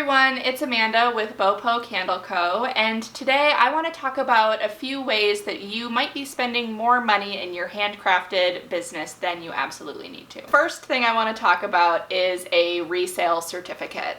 everyone, it's Amanda with Bopo Candle Co. And today I want to talk about a few ways that you might be spending more money in your handcrafted business than you absolutely need to. First thing I want to talk about is a resale certificate.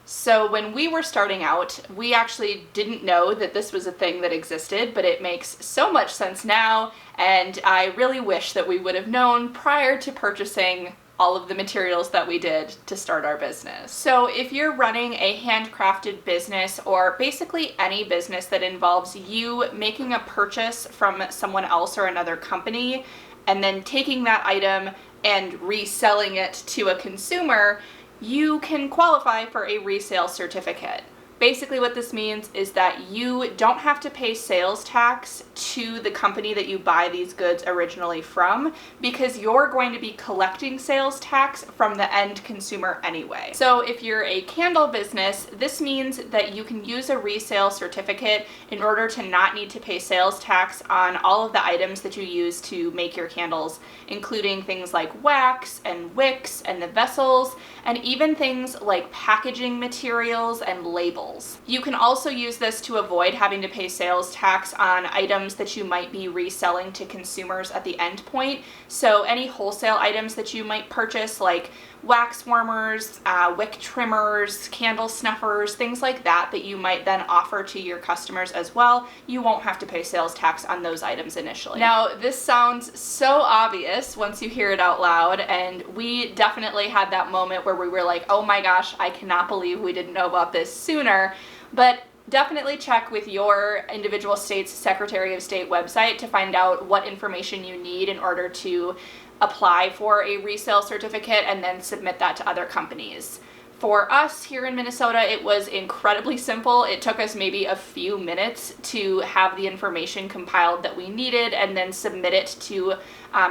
So when we were starting out, we actually didn't know that this was a thing that existed, but it makes so much sense now, and I really wish that we would have known prior to purchasing all of the materials that we did to start our business. So if you're running a handcrafted business, or basically any business that involves you making a purchase from someone else or another company, and then taking that item and reselling it to a consumer, you can qualify for a resale certificate. Basically what this means is that you don't have to pay sales tax to the company that you buy these goods originally from, because you're going to be collecting sales tax from the end consumer anyway. So if you're a candle business, this means that you can use a resale certificate in order to not need to pay sales tax on all of the items that you use to make your candles, including things like wax and wicks and the vessels, and even things like packaging materials and labels. You can also use this to avoid having to pay sales tax on items that you might be reselling to consumers at the end point. So any wholesale items that you might purchase, like wax warmers, wick trimmers, candle snuffers, things like that, that you might then offer to your customers as well, you won't have to pay sales tax on those items initially. Now, this sounds so obvious once you hear it out loud, and we definitely had that moment where we were like, oh my gosh, I cannot believe we didn't know about this sooner. But definitely check with your individual state's Secretary of State website to find out what information you need in order to apply for a resale certificate and then submit that to other companies. For us here in Minnesota, it was incredibly simple. It took us maybe a few minutes to have the information compiled that we needed and then submit it to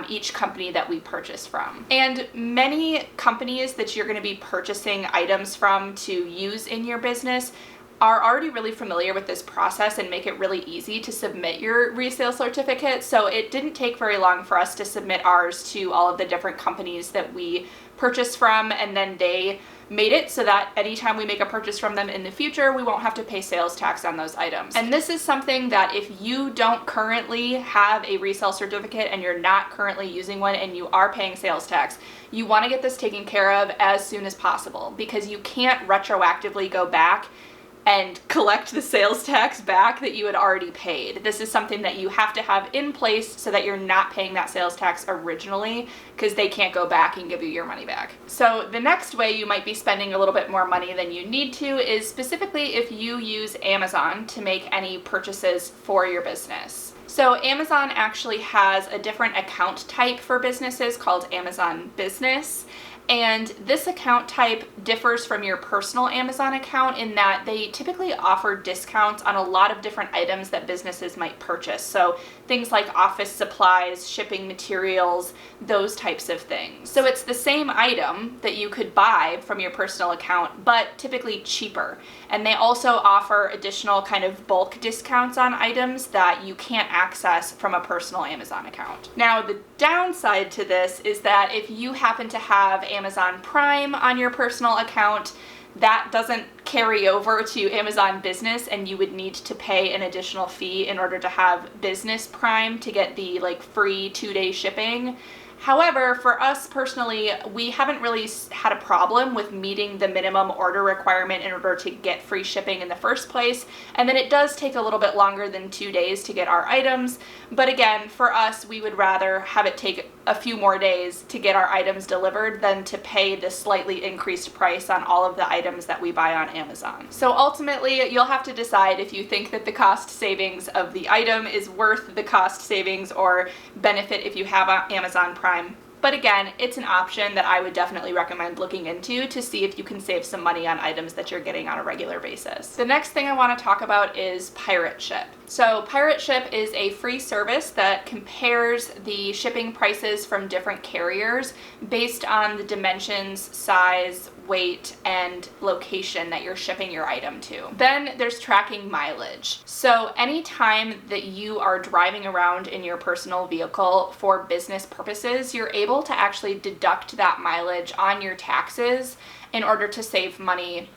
each company that we purchased from. And many companies that you're going to be purchasing items from to use in your business are already really familiar with this process and make it really easy to submit your resale certificate. So it didn't take very long for us to submit ours to all of the different companies that we purchased from, and then they made it so that anytime we make a purchase from them in the future, we won't have to pay sales tax on those items. And this is something that if you don't currently have a resale certificate and you're not currently using one and you are paying sales tax, you want to get this taken care of as soon as possible, because you can't retroactively go back and collect the sales tax back that you had already paid. This is something that you have to have in place so that you're not paying that sales tax originally, because they can't go back and give you your money back. So the next way you might be spending a little bit more money than you need to is specifically if you use Amazon to make any purchases for your business. So Amazon actually has a different account type for businesses called Amazon Business. And this account type differs from your personal Amazon account in that they typically offer discounts on a lot of different items that businesses might purchase. So things like office supplies, shipping materials, those types of things. So it's the same item that you could buy from your personal account, but typically cheaper. And they also offer additional kind of bulk discounts on items that you can't access from a personal Amazon account. Now, the downside to this is that if you happen to have Amazon Prime on your personal account, that doesn't carry over to Amazon Business, and you would need to pay an additional fee in order to have Business Prime to get the free 2-day shipping. However, for us personally, we haven't really had a problem with meeting the minimum order requirement in order to get free shipping in the first place. And then it does take a little bit longer than 2 days to get our items. But again, for us, we would rather have it take a few more days to get our items delivered than to pay the slightly increased price on all of the items that we buy on Amazon. So ultimately, you'll have to decide if you think that the cost savings of the item is worth the cost savings or benefit if you have Amazon Prime. But again, it's an option that I would definitely recommend looking into to see if you can save some money on items that you're getting on a regular basis. The next thing I want to talk about is Pirate Ship. So Pirate Ship is a free service that compares the shipping prices from different carriers based on the dimensions, size, weight, and location that you're shipping your item to. Then there's tracking mileage. So anytime that you are driving around in your personal vehicle for business purposes, you're able to actually deduct that mileage on your taxes in order to save money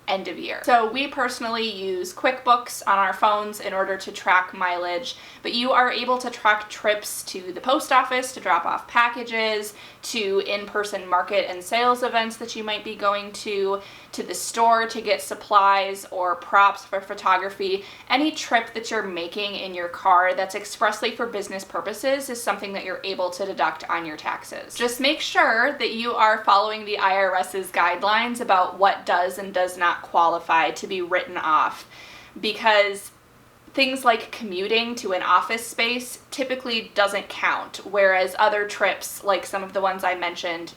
end of year. So we personally use QuickBooks on our phones in order to track mileage, but you are able to track trips to the post office to drop off packages, to in-person market and sales events that you might be going to the store to get supplies or props for photography. Any trip that you're making in your car that's expressly for business purposes is something that you're able to deduct on your taxes. Just make sure that you are following the IRS's guidelines about what does and does not qualify to be written off, because things like commuting to an office space typically doesn't count, whereas other trips, like some of the ones I mentioned,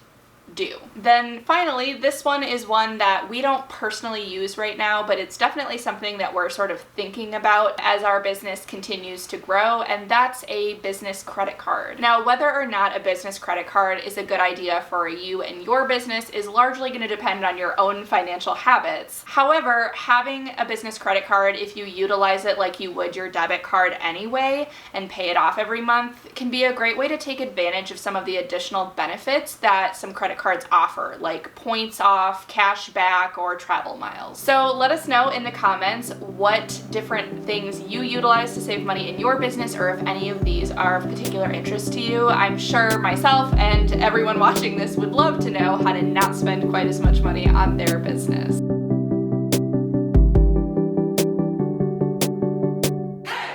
do. Then finally, this one is one that we don't personally use right now, but it's definitely something that we're sort of thinking about as our business continues to grow, and that's a business credit card. Now, whether or not a business credit card is a good idea for you and your business is largely going to depend on your own financial habits. However, having a business credit card, if you utilize it like you would your debit card anyway and pay it off every month, can be a great way to take advantage of some of the additional benefits that some credit cards offer, like points off, cash back, or travel miles. So let us know in the comments what different things you utilize to save money in your business, or if any of these are of particular interest to you. I'm sure myself and everyone watching this would love to know how to not spend quite as much money on their business.